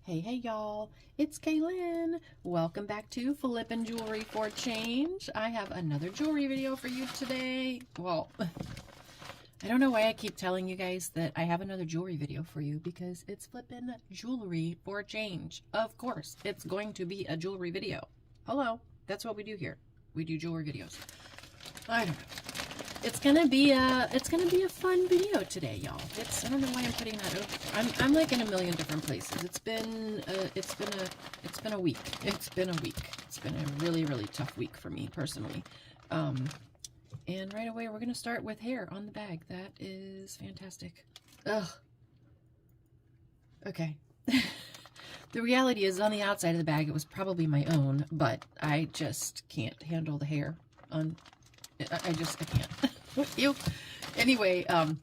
Hey y'all, it's K-Lynne. Welcome back to Flippin' Jewelry for Change. I have another jewelry video for you today. Well, I don't know why I keep telling you guys that I have another jewelry video for you, because it's Flippin' Jewelry for Change. Of course, it's going to be a jewelry video. Hello, that's what we do here. We do jewelry videos. I don't know. It's gonna be a fun video today, y'all. I don't know why I'm putting that over. I'm like in a million different places. It's been a week. It's been a really tough week for me personally. And right away we're gonna start with hair on the bag. That is fantastic. Ugh. Okay. The reality is, on the outside of the bag it was probably my own, but I just can't handle the hair on. I can't. You. Anyway, I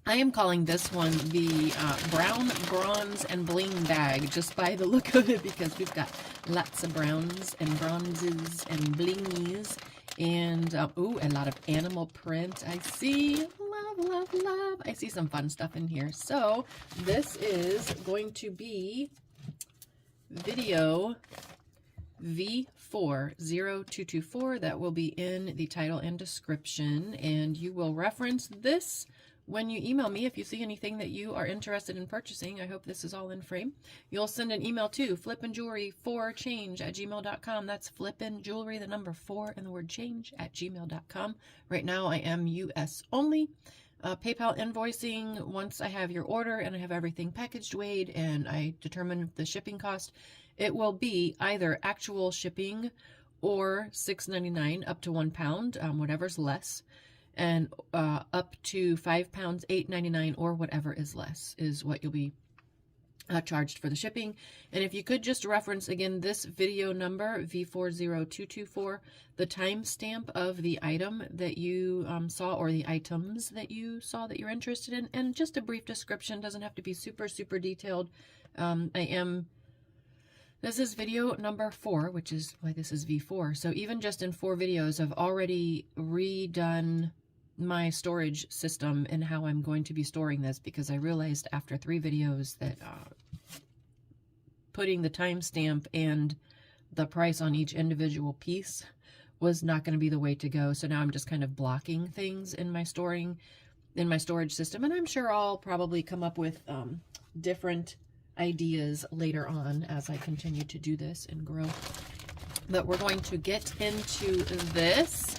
am calling this one the brown, bronze, and bling bag, just by the look of it, because we've got lots of browns and bronzes and blingies, and ooh, a lot of animal print. I see. Love. I see some fun stuff in here. So this is going to be video V4-0224. That will be in the title and description, and you will reference this when you email me if you see anything that you are interested in purchasing. I hope this is all in frame. You'll send an email to flippinjewelry4change@gmail.com. That's flippinjewelry, the number 4 and the word change @gmail.com. Right now I am US only. PayPal invoicing, once I have your order and I have everything packaged, weighed, and I determine the shipping cost, it will be either actual shipping or $6.99 up to 1 pound, whatever's less, and up to 5 pounds, $8.99, or whatever is less is what you'll be charged for the shipping. And if you could just reference again this video number, V4-0224, the timestamp of the item that you saw, or the items that you saw that you're interested in, and just a brief description. Doesn't have to be super detailed. This is video number 4, which is why this is V4. So even just in 4 videos, I've already redone my storage system and how I'm going to be storing this, because I realized after 3 videos that putting the timestamp and the price on each individual piece was not going to be the way to go. So now I'm just kind of blocking things in my storage system, and I'm sure I'll probably come up with different ideas later on as I continue to do this and grow. But we're going to get into this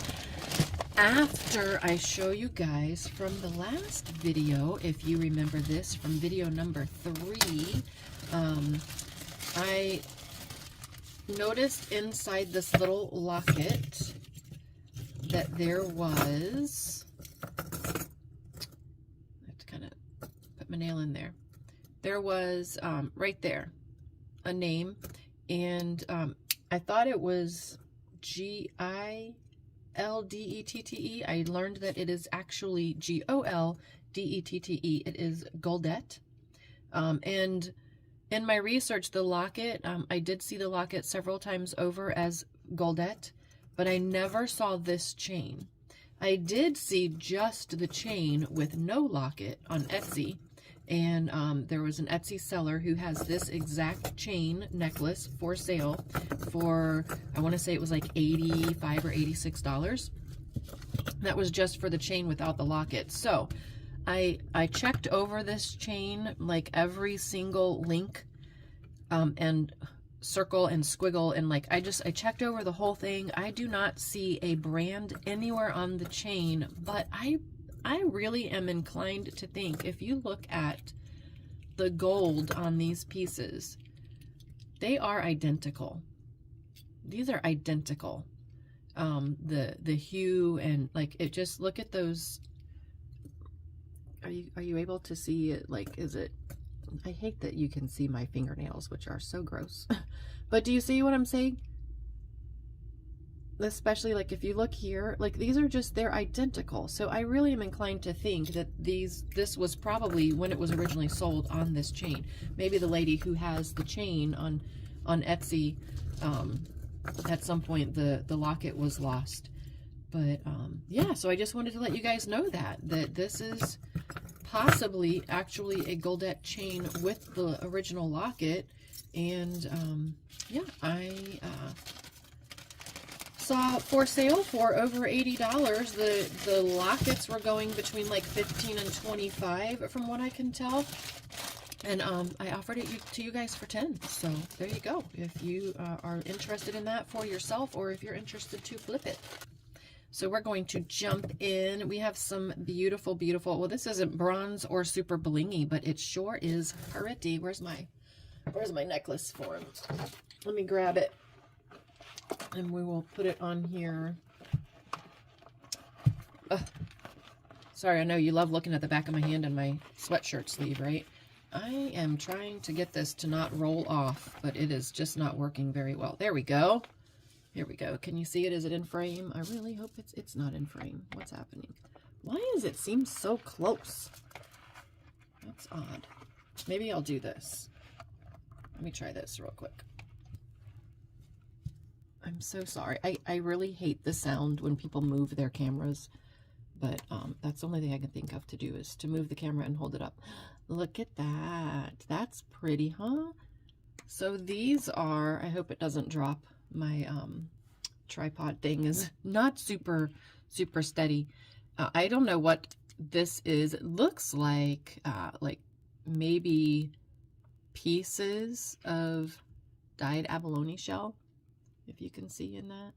after I show you guys from the last video. If you remember this from video number 3, I noticed inside this little locket that there was, I have to kind of put my nail in there. There was right there a name, and I thought it was G-I-L-D-E-T-T-E. I learned that it is actually G-O-L-D-E-T-T-E. It is Goldette. And in my research, the locket, I did see the locket several times over as Goldette, but I never saw this chain. I did see just the chain with no locket on Etsy. And there was an Etsy seller who has this exact chain necklace for sale for, I want to say it was like $85 or $86. That was just for the chain without the locket. So I checked over this chain, like every single link and circle and squiggle, and like I checked over the whole thing. I do not see a brand anywhere on the chain, but I really am inclined to think, if you look at the gold on these pieces, they are identical. These are identical. The hue, and like, it just, look at those. Are you able to see it? Like, is it, I hate that you can see my fingernails, which are so gross. But do you see what I'm saying? Especially like if you look here, like these are just, they're identical. So I really am inclined to think that this was probably when it was originally sold on this chain. Maybe the lady who has the chain on Etsy, at some point the locket was lost. But yeah, so I just wanted to let you guys know that this is possibly actually a goldette chain with the original locket. And yeah, I saw for sale for over $80. The lockets were going between like 15 and 25 from what I can tell. And I offered it to you guys for 10. So there you go. If you are interested in that for yourself, or if you're interested to flip it. So we're going to jump in. We have some beautiful, beautiful, well, this isn't bronze or super blingy, but it sure is pretty. Where's my necklace for him? Let me grab it. And we will put it on here. Sorry, I know you love looking at the back of my hand and my sweatshirt sleeve, right? I am trying to get this to not roll off, but it is just not working very well. There we go. Here we go. Can you see it? Is it in frame? I really hope it's not in frame. What's happening? Why does it seem so close? That's odd. Maybe I'll do this. Let me try this real quick. I'm so sorry. I really hate the sound when people move their cameras, but that's the only thing I can think of to do is to move the camera and hold it up. Look at that. That's pretty, huh? So these are, I hope it doesn't drop. My tripod thing is not super steady. I don't know what this is. It looks like maybe pieces of dyed abalone shell, if you can see in that.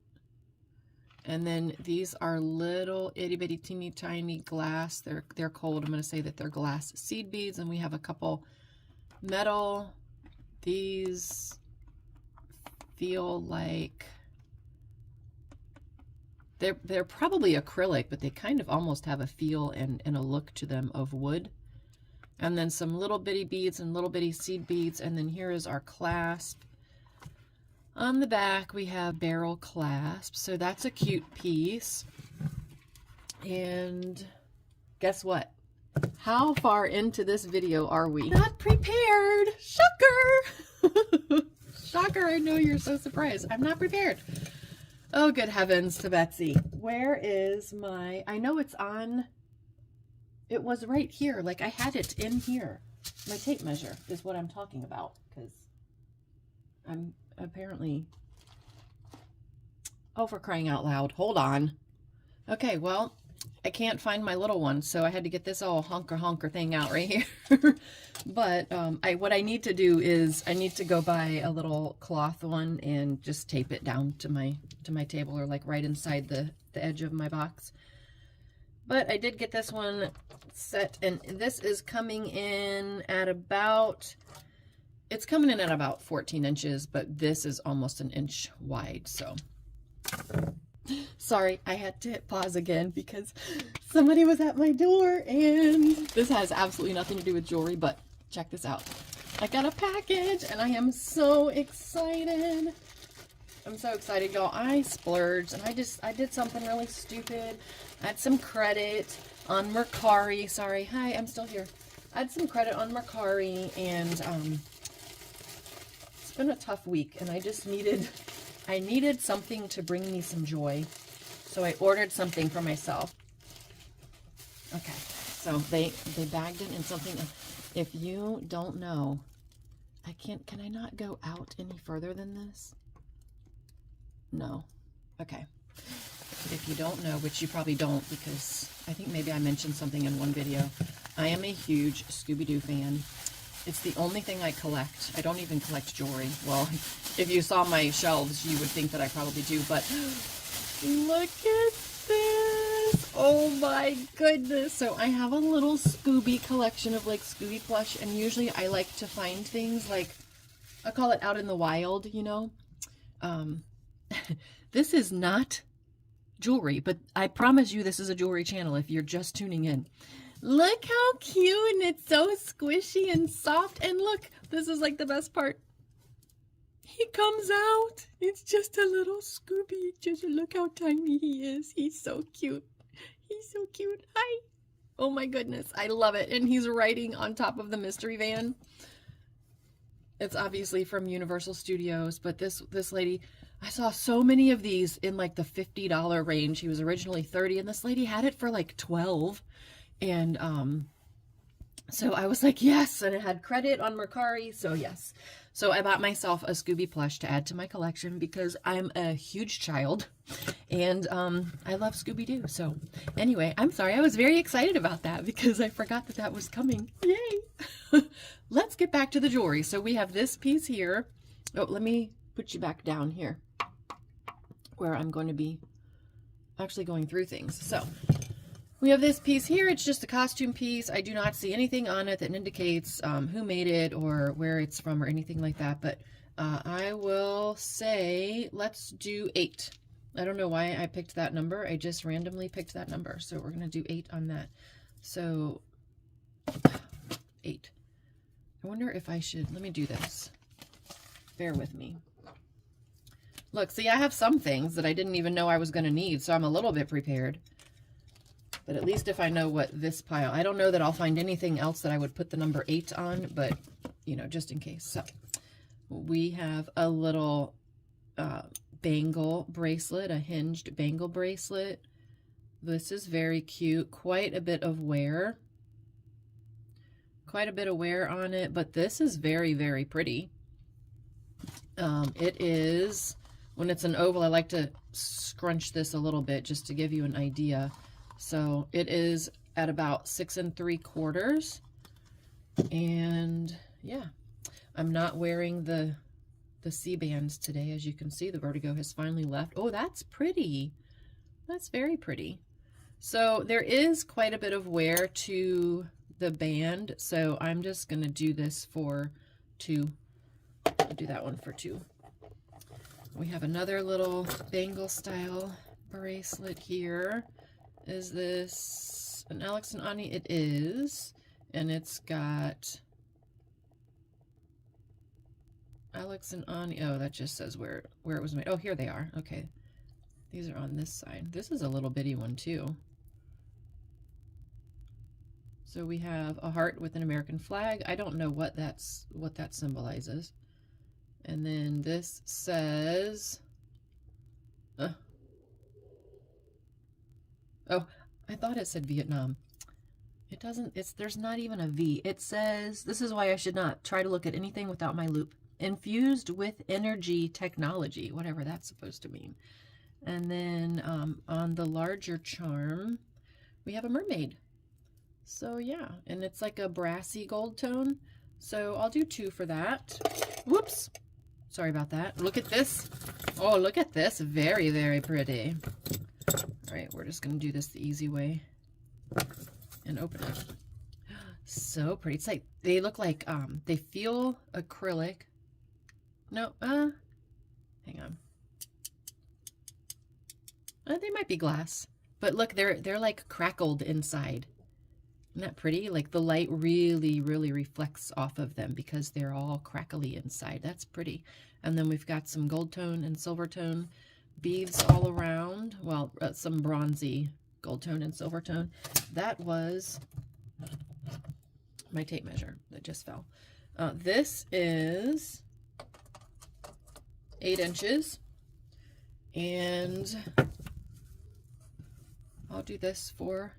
And then these are little itty bitty teeny tiny glass. They're cold. I'm going to say that they're glass seed beads. And we have a couple metal. These feel like they're probably acrylic, but they kind of almost have a feel and a look to them of wood. And then some little bitty beads and little bitty seed beads. And then here is our clasp. On the back, we have barrel clasp. So that's a cute piece. And guess what? How far into this video are we? Not prepared. Shocker. Shocker. I know you're so surprised. I'm not prepared. Oh, good heavens to Betsy. Where is my, I know it's on, it was right here. Like I had it in here. My tape measure is what I'm talking about, because I'm apparently, oh, for crying out loud. Hold on. Okay, well, I can't find my little one, so I had to get this all honker thing out right here. But what I need to do is I need to go buy a little cloth one and just tape it down to my table, or like right inside the edge of my box. But I did get this one set, and this is coming in at about, it's coming in at about 14 inches, but this is almost an inch wide, so. Sorry, I had to hit pause again because somebody was at my door, and this has absolutely nothing to do with jewelry, but check this out. I got a package, and I am so excited. I'm so excited, y'all. I splurged, and I did something really stupid. I had some credit on Mercari. Sorry, hi, I'm still here. I had some credit on Mercari, and it's been a tough week, and I just needed something to bring me some joy. So I ordered something for myself. Okay, so they bagged it in something. If you don't know, can I not go out any further than this? No. Okay. If you don't know, which you probably don't, because I think maybe I mentioned something in one video, I am a huge Scooby-Doo fan. It's the only thing I collect. I don't even collect jewelry. Well, if you saw my shelves, you would think that I probably do, but look at this. Oh my goodness. So I have a little Scooby collection of like Scooby plush, and usually I like to find things like, I call it out in the wild, you know. This is not jewelry, but I promise you this is a jewelry channel if you're just tuning in. Look how cute, and it's so squishy and soft. And look, this is like the best part. He comes out. It's just a little Scooby. Just look how tiny he is. He's so cute. He's so cute. Hi. Oh my goodness. I love it. And he's riding on top of the mystery van. It's obviously from Universal Studios, but this lady, I saw so many of these in like the $50 range. He was originally $30, and this lady had it for like $12. And So I was like, yes, and it had credit on Mercari, so yes. So I bought myself a Scooby plush to add to my collection because I'm a huge child and I love Scooby-Doo. So anyway, I'm sorry, I was very excited about that because I forgot that that was coming. Yay! Let's get back to the jewelry. So we have this piece here. Oh, let me put you back down here where I'm going to be actually going through things. So we have this piece here. It's just a costume piece. I do not see anything on it that indicates who made it or where it's from or anything like that. But I will say, let's do 8. I don't know why I picked that number. I just randomly picked that number. So we're going to do 8 on that. So 8. I wonder if I should, let me do this. Bear with me. Look, see, I have some things that I didn't even know I was going to need. So I'm a little bit prepared. But at least if I know what this pile, I don't know that I'll find anything else that I would put the number 8 on, but, you know, just in case. So we have a little bangle bracelet, a hinged bangle bracelet. This is very cute. Quite a bit of wear. Quite a bit of wear on it, but this is very, very pretty. It is, when it's an oval, I like to scrunch this a little bit just to give you an idea. So it is at about 6 3/4. And yeah, I'm not wearing the C-bands today. As you can see, the vertigo has finally left. Oh, that's pretty. That's very pretty. So there is quite a bit of wear to the band. So I'm just going to do this for 2. I'll do that one for 2. We have another little bangle style bracelet here. Is this an Alex and Ani? It is. And it's got Alex and Ani. Oh, that just says where it was made. Oh, here they are. Okay. These are on this side. This is a little bitty one too. So we have a heart with an American flag. I don't know what that symbolizes. And then this says oh, I thought it said Vietnam. It doesn't, there's not even a V. It says, this is why I should not try to look at anything without my loupe. Infused with energy technology, whatever that's supposed to mean. And then on the larger charm, we have a mermaid. So yeah, and it's like a brassy gold tone. So I'll do 2 for that. Whoops. Sorry about that. Look at this. Oh, look at this. Very, very pretty. All right, we're just going to do this the easy way and open it. So pretty. It's like, they look like, they feel acrylic. No, hang on. They might be glass, but look, they're like crackled inside. Isn't that pretty? Like the light really, really reflects off of them because they're all crackly inside. That's pretty. And then we've got some gold tone and silver tone beads all around. Well, some bronzy gold tone and silver tone. That was my tape measure that just fell. This is 8 inches, and I'll do this for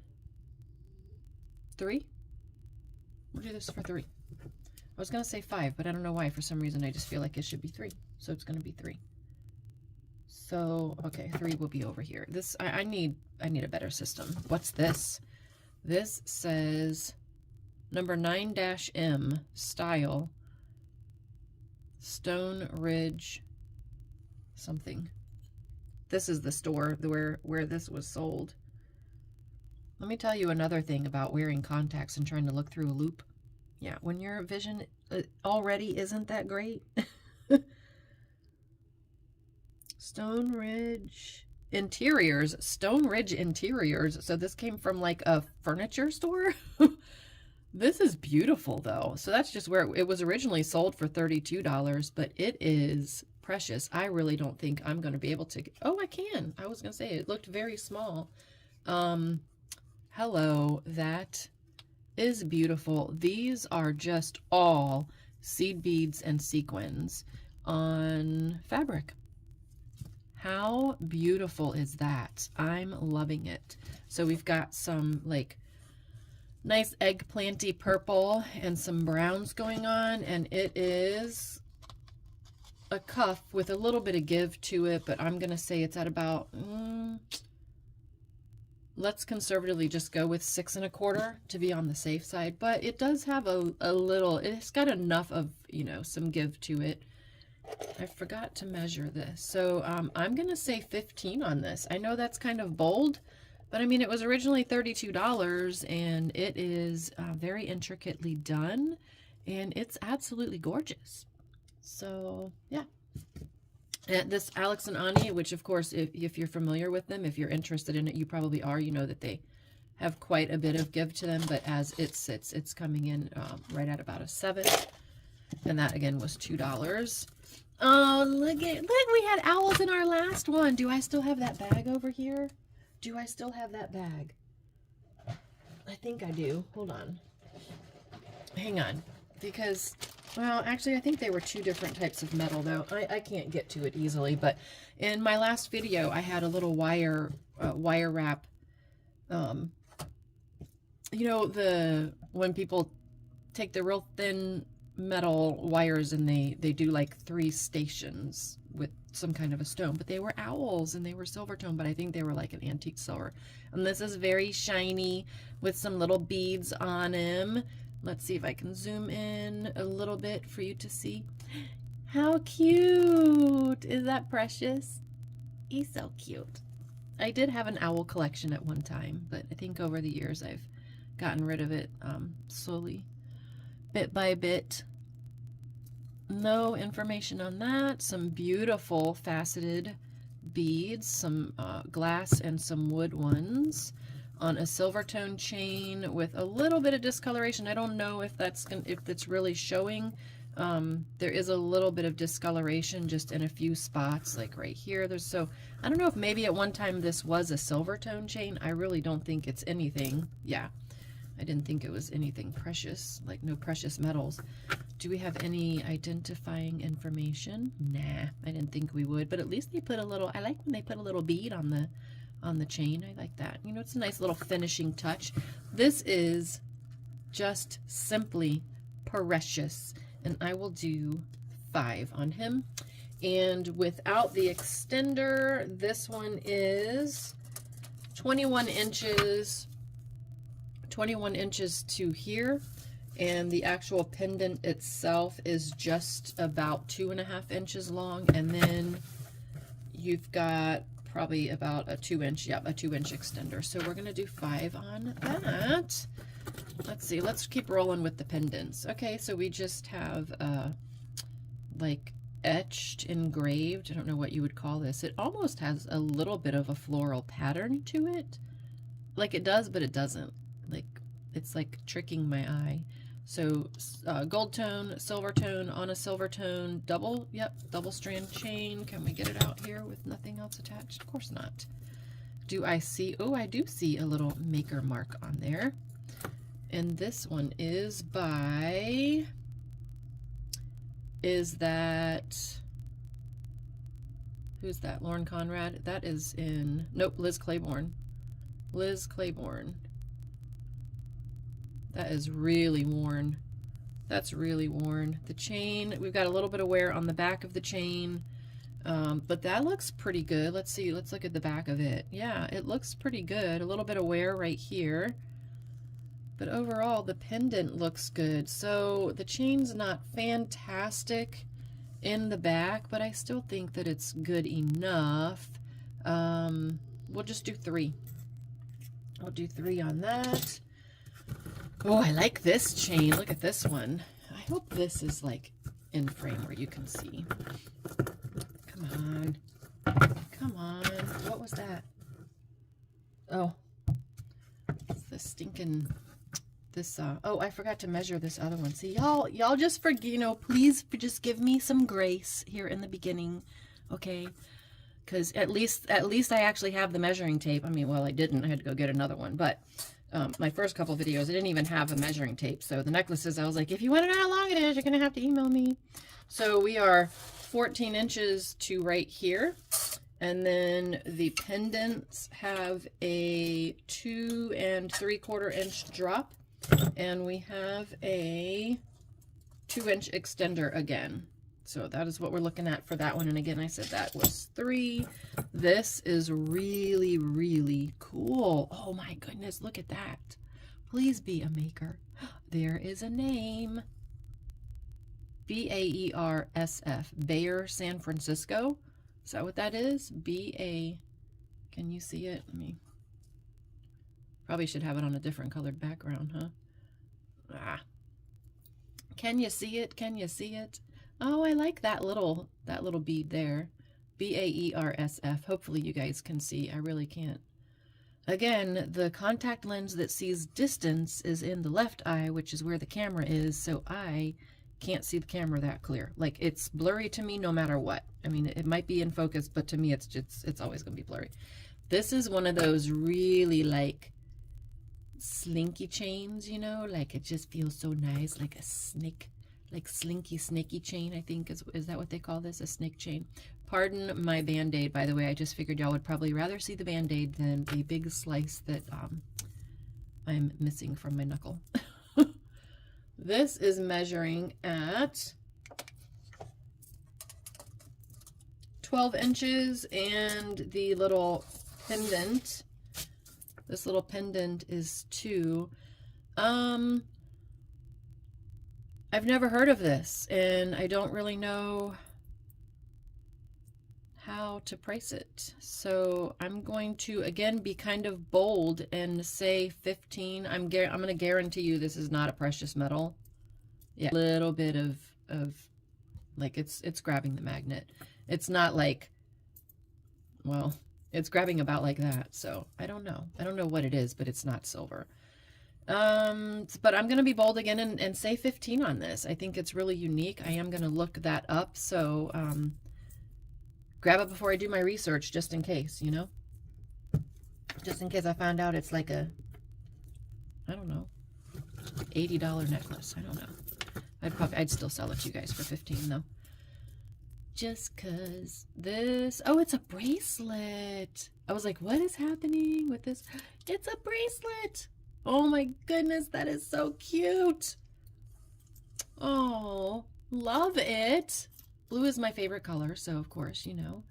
3. We'll do this for 3. I was going to say 5, but I don't know why. For some reason, I just feel like it should be 3. So it's going to be 3. So, okay, 3 will be over here. This, I need a better system. What's this? This says number 9-M style Stone Ridge something. This is the store where this was sold. Let me tell you another thing about wearing contacts and trying to look through a loop. Yeah, when your vision already isn't that great. Stone Ridge Interiors. Stone Ridge Interiors. So this came from like a furniture store. This is beautiful though. So that's just where it was originally sold for $32, but it is precious. I really don't think I'm going to be able to. Oh, I can. I was going to say it looked very small. Hello, that is beautiful. These are just all seed beads and sequins on fabric. How beautiful is that? I'm loving it. So we've got some like nice eggplanty purple and some browns going on, and it is a cuff with a little bit of give to it, but I'm gonna say it's at about let's conservatively just go with 6 1/4 to be on the safe side, but it does have a little, it's got enough of, you know, some give to it. I forgot to measure this, so I'm gonna say 15 on this. I know that's kind of bold, but I mean, it was originally $32, and it is very intricately done, and it's absolutely gorgeous. So yeah. And this Alex and Ani, which of course, if you're familiar with them, if you're interested in it, you probably are. You know that they have quite a bit of give to them, but as it sits, it's coming in right at about a 7. And that again was $2. Oh, look, we had owls in our last one. Do I still have that bag over here? Do I still have that bag? I think I do. Hold on. Hang on. Because, well, actually, I think they were 2 different types of metal, though. I can't get to it easily, but in my last video, I had a little wire wrap. You know, when people take the real thin metal wires and they do like 3 stations with some kind of a stone, but they were owls and they were silver tone, but I think they were like an antique silver. And this is very shiny with some little beads on him. Let's see if I can zoom in a little bit for you to see. How cute! Is that precious? He's so cute. I did have an owl collection at one time, but I think over the years I've gotten rid of it slowly, bit by bit. No information on that. Some beautiful faceted beads, some glass and some wood ones on a silver tone chain with a little bit of discoloration. I don't know if that's really showing. There is a little bit of discoloration just in a few spots, like right here. So I don't know if maybe at one time this was a silver tone chain. I really don't think it's anything. Yeah, I didn't think it was anything precious, like no precious metals. Do we have any identifying information? Nah, I didn't think we would, but at least they put a little, I like when they put a little bead on the chain. I like that. You know, it's a nice little finishing touch. This is just simply precious, and I will do 5 on him. And without the extender, this one is 21 inches to here, and the actual pendant itself is just about 2.5 inches long, and then you've got probably about a 2-inch, yeah, a 2-inch extender. So we're gonna do 5 on that. Let's see, let's keep rolling with the pendants. Okay, so we just have like etched, engraved, I don't know what you would call this. It almost has a little bit of a floral pattern to it. Like it does, but it doesn't. Like, it's like tricking my eye. So gold tone, silver tone on a silver tone, double strand chain. Can we get it out here with nothing else attached? Of course not. Do I see, oh, I do see a little maker mark on there. And this one is by, is that, who's that? Lauren Conrad? That is in, nope, Liz Claiborne. Liz Claiborne. That is really worn. That's really worn. The chain, we've got a little bit of wear on the back of the chain, but that looks pretty good. Let's see, let's look at the back of it. Yeah, it looks pretty good. A little bit of wear right here, but overall the pendant looks good. So the chain's not fantastic in the back, but I still think that it's good enough. We'll just do 3. I'll do 3 on that. Oh, I like this chain. Look at this one. I hope this is like in frame where you can see. Come on. Come on. What was that? Oh. It's the stinking, this, oh, I forgot to measure this other one. See, y'all just forget, you know, please just give me some grace here in the beginning, okay? Because at least I actually have the measuring tape. I mean, well, I didn't. I had to go get another one, but my first couple videos, I didn't even have a measuring tape. So the necklaces, I was like, if you want to know how long it is, you're going to have to email me. So we are 14 inches to right here. And then the pendants have a 2 3/4 inch drop. And we have a 2-inch extender again. So that is what we're looking at for that one. And again, I said that was 3. This is really, really cool. Oh my goodness, look at that. Please be a maker. There is a name. B-A-E-R-S-F. Bayer, San Francisco. Is that what that is? B-A. Can you see it? Let me. Probably should have it on a different colored background, huh? Ah. Can you see it? Can you see it? Oh, I like that little bead there. B-A-E-R-S-F. Hopefully you guys can see. I really can't. Again, the contact lens that sees distance is in the left eye, which is where the camera is, so I can't see the camera that clear. Like, it's blurry to me no matter what. I mean, it might be in focus, but to me it's always going to be blurry. This is one of those really, like, slinky chains, you know? Like, it just feels so nice, like a snake, like slinky, snaky chain, I think is that what they call this? A snake chain. Pardon my Band-Aid, by the way. I just figured y'all would probably rather see the Band-Aid than a big slice that I'm missing from my knuckle. This is measuring at 12 inches, and the little pendant, this little pendant is 2. I've never heard of this, and I don't really know how to price it. So I'm going to, again, be kind of bold and say 15. I'm going to guarantee you this is not a precious metal. Yeah, a little bit of like it's grabbing the magnet. It's not like, well, it's grabbing about like that. So I don't know. I don't know what it is, but it's not silver. But I'm going to be bold again and say 15 on this. I think it's really unique. I am going to look that up. So, grab it before I do my research, just in case, you know? Just in case I find out it's like a, I don't know, $80 necklace. I don't know. I'd still sell it to you guys for 15 though. Just cause this, oh, it's a bracelet. I was like, what is happening with this? It's a bracelet. Oh my goodness, that is so cute. Oh, love it. Blue is my favorite color, so of course, you know,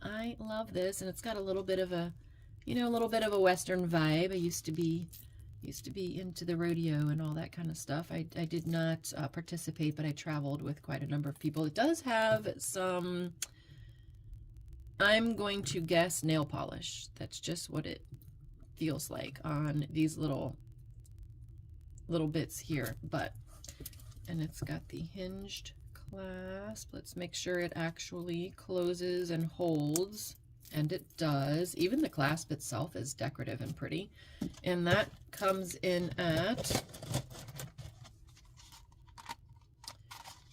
I love this, and it's got a little bit of a, you know, a little bit of a Western vibe. I used to be into the rodeo and all that kind of stuff. I did not participate, but I traveled with quite a number of people. It does have some, I'm going to guess, nail polish. That's just what it feels like on these little bits here, but, and it's got the hinged clasp. Let's make sure it actually closes and holds, and it does. Even the clasp itself is decorative and pretty, and that comes in at,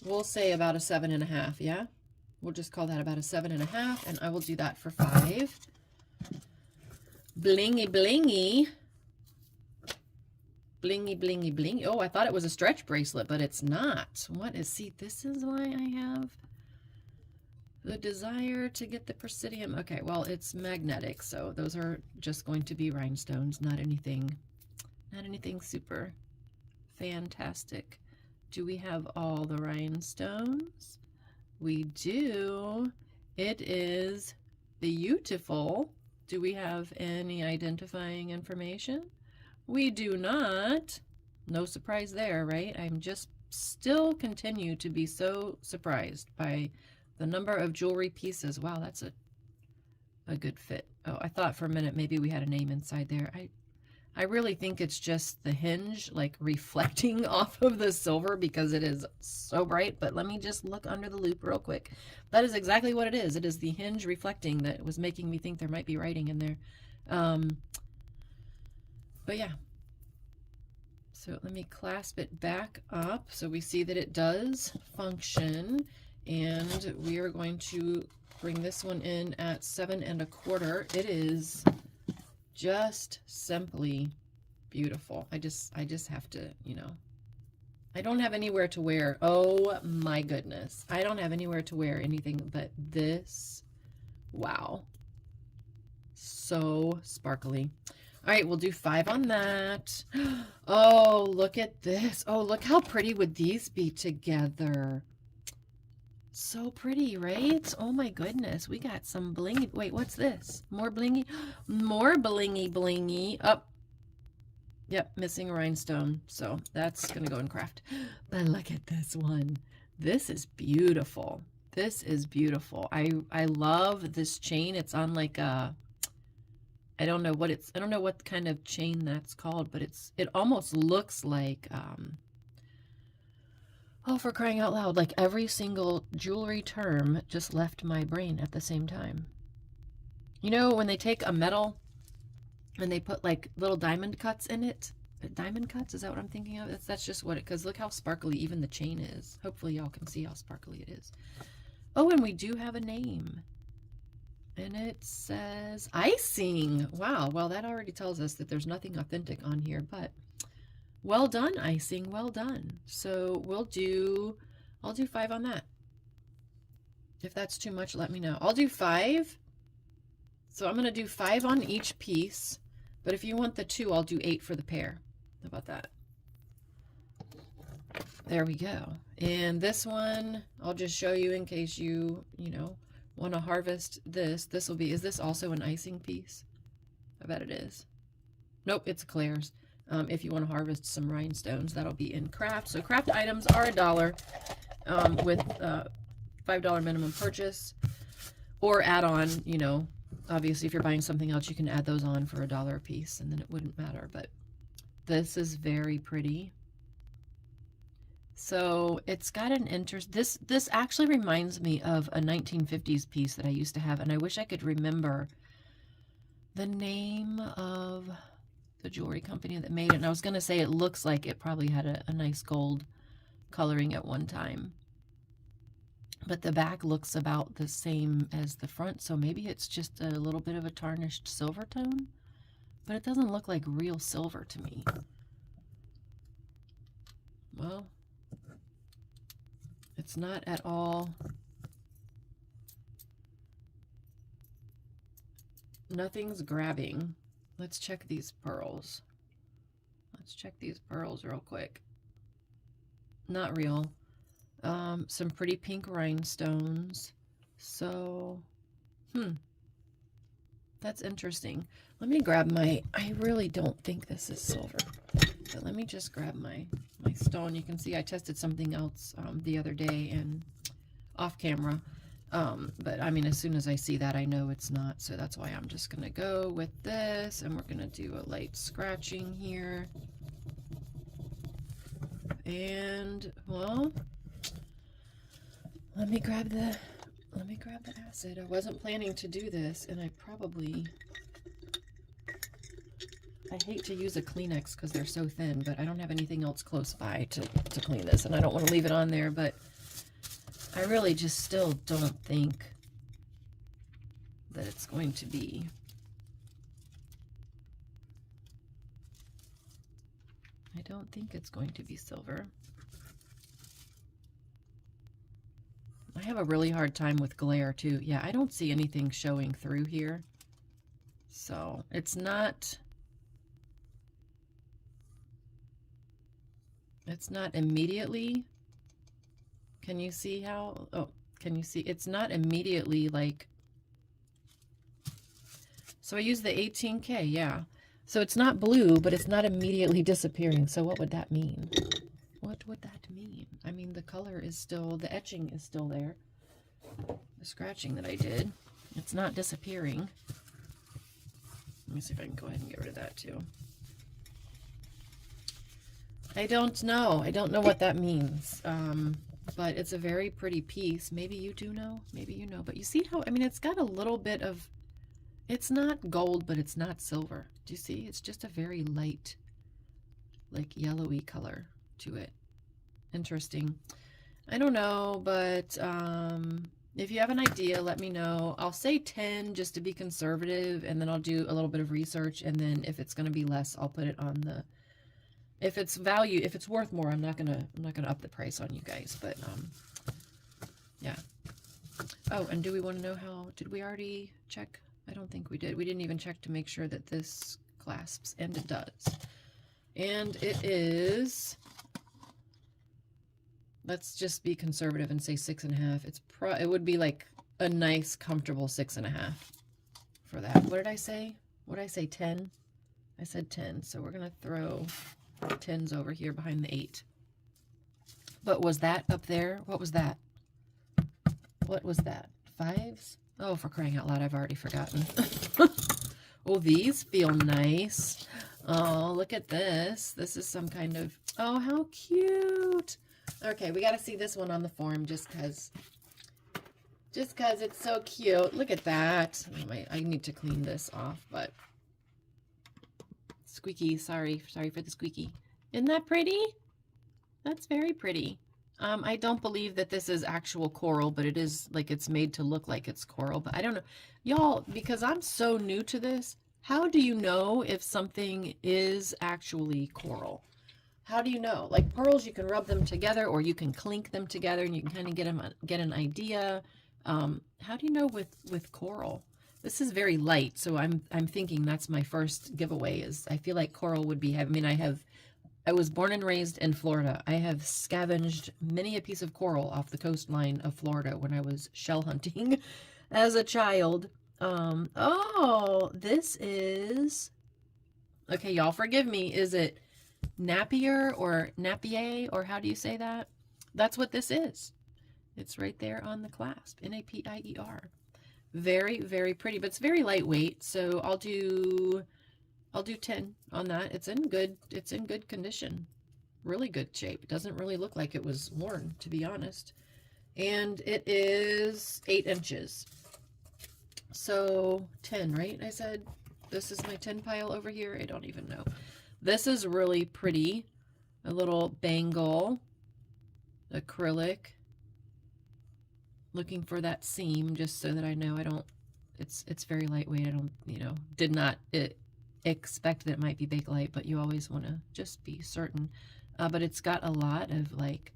we'll say about a 7.5. Yeah, we'll just call that about a 7.5, and I will do that for 5. Blingy blingy. Blingy, blingy, blingy. Oh, I thought it was a stretch bracelet, but it's not. What is, see, this is why I have the desire to get the Presidium. Okay, well, it's magnetic, so those are just going to be rhinestones, not anything super fantastic. Do we have all the rhinestones? We do. It is beautiful. Do we have any identifying information? We do not. No surprise there, right? I'm just still continue to be so surprised by the number of jewelry pieces. Wow, that's a good fit. Oh, I thought for a minute maybe we had a name inside there. I really think it's just the hinge, like, reflecting off of the silver because it is so bright. But let me just look under the loop real quick. That is exactly what it is. It is the hinge reflecting that was making me think there might be writing in there. But yeah, so let me clasp it back up so we see that it does function, and we are going to bring this one in at 7.25. It is just simply beautiful. I just have to, you know, I don't have anywhere to wear. Oh my goodness, I don't have anywhere to wear anything but this. Wow, so sparkly. All right, we'll do 5 on that. Oh, look at this. Oh, look how pretty would these be together. So pretty, right? Oh my goodness. We got some blingy. Wait, what's this? More blingy? More blingy blingy. Up. Yep, missing a rhinestone. So that's going to go in craft. But look at this one. This is beautiful. This is beautiful. I love this chain. It's on like a, I don't know what kind of chain that's called, but it almost looks like oh, for crying out loud, like every single jewelry term just left my brain at the same time. You know, when they take a metal and they put like little diamond cuts in it. Diamond cuts, is that what I'm thinking of? That's just what it, because look how sparkly even the chain is. Hopefully y'all can see how sparkly it is. Oh, and we do have a name. And it says icing. Wow, well that already tells us that there's nothing authentic on here, but well done, icing, well done. So I'll do 5 on that. If that's too much, let me know. I'll do 5. So I'm going to do 5 on each piece. But if you want the 2, I'll do 8 for the pair. How about that? There we go. And this one, I'll just show you in case you know, want to harvest this. This will be, is this also an icing piece? I bet it is. Nope, it's Claire's. If you want to harvest some rhinestones, that'll be in craft. So craft items are $1 with $5 minimum purchase, or add on, you know, obviously if you're buying something else, you can add those on for $1 a piece and then it wouldn't matter. But this is very pretty. So it's got an interest. This actually reminds me of a 1950s piece that I used to have, and I wish I could remember the name of the jewelry company that made it. And I was going to say it looks like it probably had a nice gold coloring at one time. But the back looks about the same as the front, so maybe it's just a little bit of a tarnished silver tone. But it doesn't look like real silver to me. Well, it's not at all. Nothing's grabbing. Let's check these pearls. Let's check these pearls real quick. Not real. Some pretty pink rhinestones. So, that's interesting. Let me grab my, I really don't think this is silver. But let me just grab my stone. You can see I tested something else the other day and off camera. But I mean, as soon as I see that, I know it's not. So that's why I'm just going to go with this. And we're going to do a light scratching here. And, well, let me grab the acid. I wasn't planning to do this, and I hate to use a Kleenex because they're so thin, but I don't have anything else close by to clean this, and I don't want to leave it on there, but I really just still don't think that it's going to be. I don't think it's going to be silver. I have a really hard time with glare too. Yeah, I don't see anything showing through here. So it's not immediately. Can you see how, oh, can you see? It's not immediately like, so I use the 18K, yeah. So it's not blue, but it's not immediately disappearing. So what would that mean? What would that mean? I mean, the color is still, the etching is still there. The scratching that I did, it's not disappearing. Let me see if I can go ahead and get rid of that too. I don't know. I don't know what that means. But it's a very pretty piece. Maybe you do know. Maybe you know. But you see how, I mean, it's got a little bit of, it's not gold, but it's not silver. Do you see? It's just a very light, like yellowy color to it. Interesting. I don't know, but if you have an idea, let me know. I'll say 10 just to be conservative, and then I'll do a little bit of research, and then if it's going to be less, I'll put it on the, if it's value, if it's worth more, I'm not gonna up the price on you guys, but yeah. Oh, and do we want to know how, did we already check? I don't think we did. We didn't even check to make sure that this clasps, and it does. And it is, let's just be conservative and say 6.5. It would be like a nice, comfortable 6.5 for that. What did I say? What did I say, 10? I said 10, so we're going to throw 10s over here behind the 8. But was that up there? What was that? What was that? 5s? Oh, for crying out loud, I've already forgotten. Oh, these feel nice. Oh, look at this. This is some kind of, oh, how cute. Okay, we got to see this one on the form just because it's so cute. Look at that. Oh, I need to clean this off, but squeaky, sorry for the squeaky. Isn't that pretty? That's very pretty. I don't believe that this is actual coral, but it is like it's made to look like it's coral. But I don't know. Y'all, because I'm so new to this, how do you know if something is actually coral? How do you know? Like pearls, you can rub them together or you can clink them together and you can kind of get an idea. How do you know with coral? This is very light, so I'm thinking that's my first giveaway. Is I feel like coral would be. I mean, I was born and raised in Florida. I have scavenged many a piece of coral off the coastline of Florida when I was shell hunting as a child. Oh, this is, okay, y'all forgive me. Is it Napier or Napier, or how do you say that? That's what this is. It's right there on the clasp, Napier. Very, very pretty, but it's very lightweight. So I'll do 10 on that. It's in good condition. Really good shape. It doesn't really look like it was worn, to be honest. And it is 8 inches. So 10, right? I said this is my 10 pile over here. I don't even know. This is really pretty. A little bangle, acrylic. Looking for that seam just so that I know I don't, it's very lightweight. I don't, did not expect that it might be Bakelite, but you always want to just be certain. But it's got a lot of like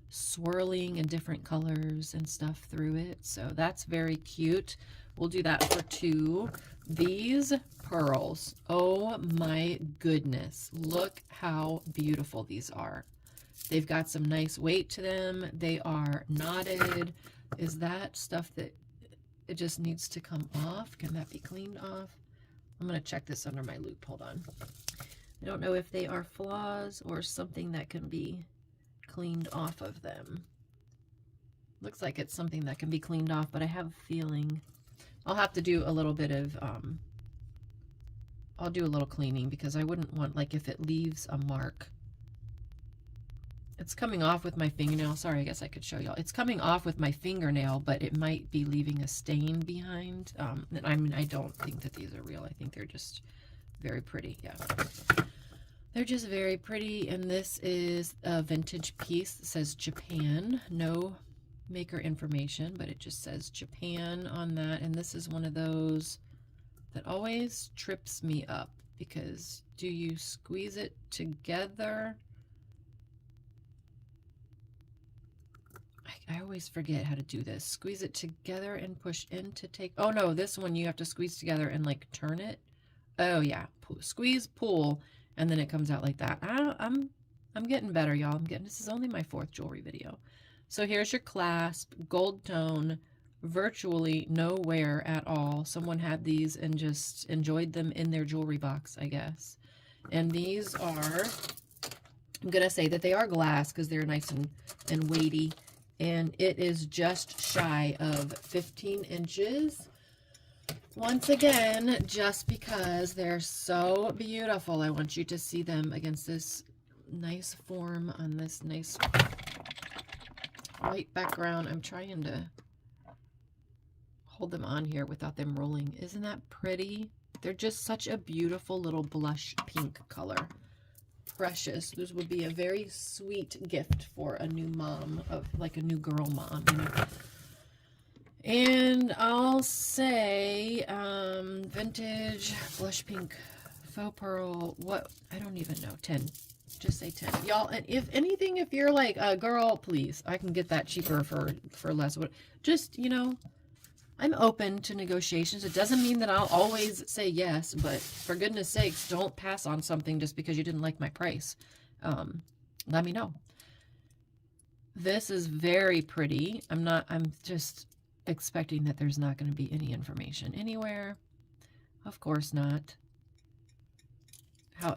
swirling and different colors and stuff through it. So that's very cute. We'll do that for 2. These pearls, oh my goodness. Look how beautiful these are. They've got some nice weight to them. They are knotted. Is that stuff that it just needs to come off? Can that be cleaned off? I'm going to check this under my loop. Hold on. I don't know if they are flaws or something that can be cleaned off of them. Looks like it's something that can be cleaned off, but I have a feeling I'll have to do a little bit of, I'll do a little cleaning because I wouldn't want, like, if it leaves a mark. It's coming off with my fingernail. Sorry, I guess I could show y'all. It's coming off with my fingernail, but it might be leaving a stain behind. I mean, I don't think that these are real. I think they're just very pretty. Yeah. They're just very pretty. And this is a vintage piece that says Japan. No maker information, but it just says Japan on that. And this is one of those that always trips me up because do you squeeze it together? I always forget how to do this. Squeeze it together and push in to take. Oh no, this one you have to squeeze together and like turn it. Oh yeah, squeeze, pull, and then it comes out like that. I'm getting better, y'all. This is only my 4th jewelry video. So here's your clasp, gold tone, virtually no wear at all. Someone had these and just enjoyed them in their jewelry box, I guess. And these are, I'm gonna say that they are glass because they're nice and weighty. And it is just shy of 15 inches. Once again, just because they're so beautiful, I want you to see them against this nice form on this nice white background. I'm trying to hold them on here without them rolling. Isn't that pretty? They're just such a beautiful little blush pink color. Precious. This would be a very sweet gift for a new mom, of like a new girl mom, you know. And I'll say vintage blush pink faux pearl. What? I don't even know. 10. Just say 10, y'all. And if anything, if you're like a girl, please, I can get that cheaper for less. Just, you know, I'm open to negotiations. It doesn't mean that I'll always say yes, but for goodness sakes, don't pass on something just because you didn't like my price. Let me know. This is very pretty. I'm just expecting that there's not going to be any information anywhere. Of course not.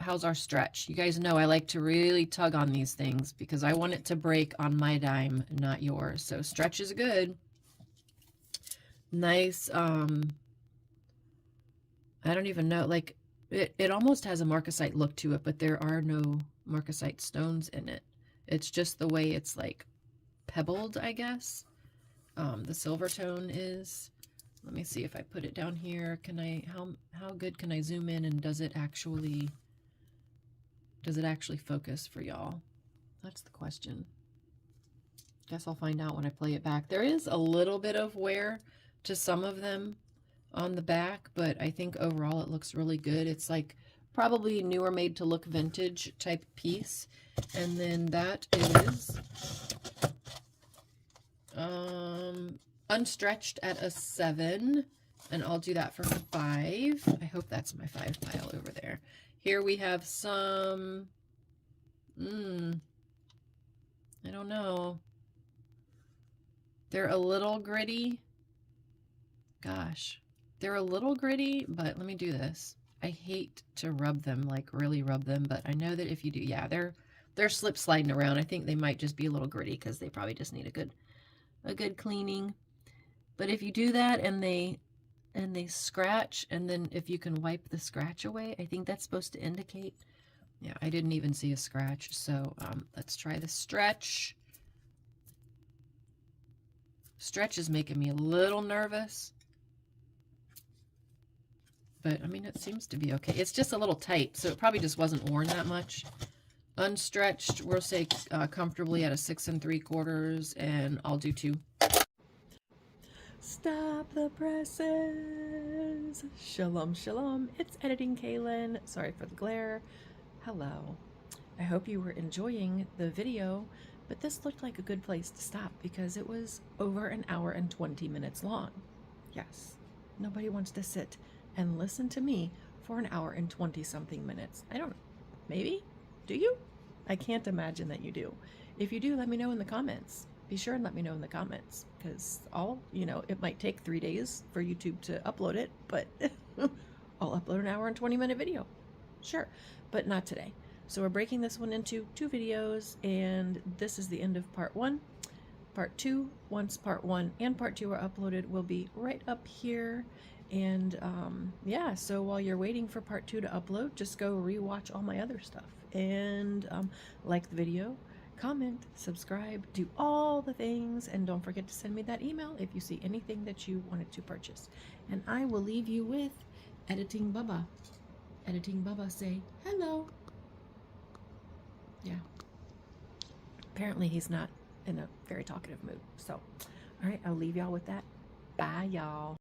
How's our stretch? You guys know I like to really tug on these things because I want it to break on my dime, not yours. So stretch is good. Nice, I don't even know, like, it almost has a marcasite look to it, but there are no marcasite stones in it. It's just the way it's, like, pebbled, I guess. The silver tone is. Let me see if I put it down here. Can I, how good can I zoom in, and does it actually focus for y'all? That's the question. Guess I'll find out when I play it back. There is a little bit of wear to some of them on the back, but I think overall it looks really good. It's like probably newer made to look vintage type piece. And then that is unstretched at a 7, and I'll do that for 5. I hope that's my 5 pile over there. Here we have some, I don't know. They're a little gritty. Gosh, they're a little gritty, but let me do this. I hate to rub them, like really rub them, but I know that if you do, yeah, they're slip sliding around. I think they might just be a little gritty because they probably just need a good cleaning. But if you do that and they scratch, and then if you can wipe the scratch away, I think that's supposed to indicate. Yeah, I didn't even see a scratch, so let's try the stretch. Stretch is making me a little nervous. But, I mean, it seems to be okay. It's just a little tight, so it probably just wasn't worn that much. Unstretched, we'll say comfortably at a 6 3/4, and I'll do 2. Stop the presses. Shalom, shalom. It's editing K-Lynne. Sorry for the glare. Hello. I hope you were enjoying the video, but this looked like a good place to stop because it was over an hour and 20 minutes long. Yes, nobody wants to sit and listen to me for an hour and 20 something minutes. I don't know. Maybe? Do you? I can't imagine that you do. If you do, let me know in the comments. Be sure and let me know in the comments, because it might take 3 days for YouTube to upload it, but I'll upload an hour and 20-minute video. Sure, but not today. So we're breaking this one into 2 videos, and this is the end of part 1. Part 2, once part 1 and part 2 are uploaded, will be right up here. And yeah, so while you're waiting for part 2 to upload, just go rewatch all my other stuff. And like the video, comment, subscribe, do all the things, and don't forget to send me that email if you see anything that you wanted to purchase. And I will leave you with Editing Bubba. Editing Bubba, say hello. Yeah. Apparently he's not in a very talkative mood. So, all right, I'll leave y'all with that. Bye, y'all.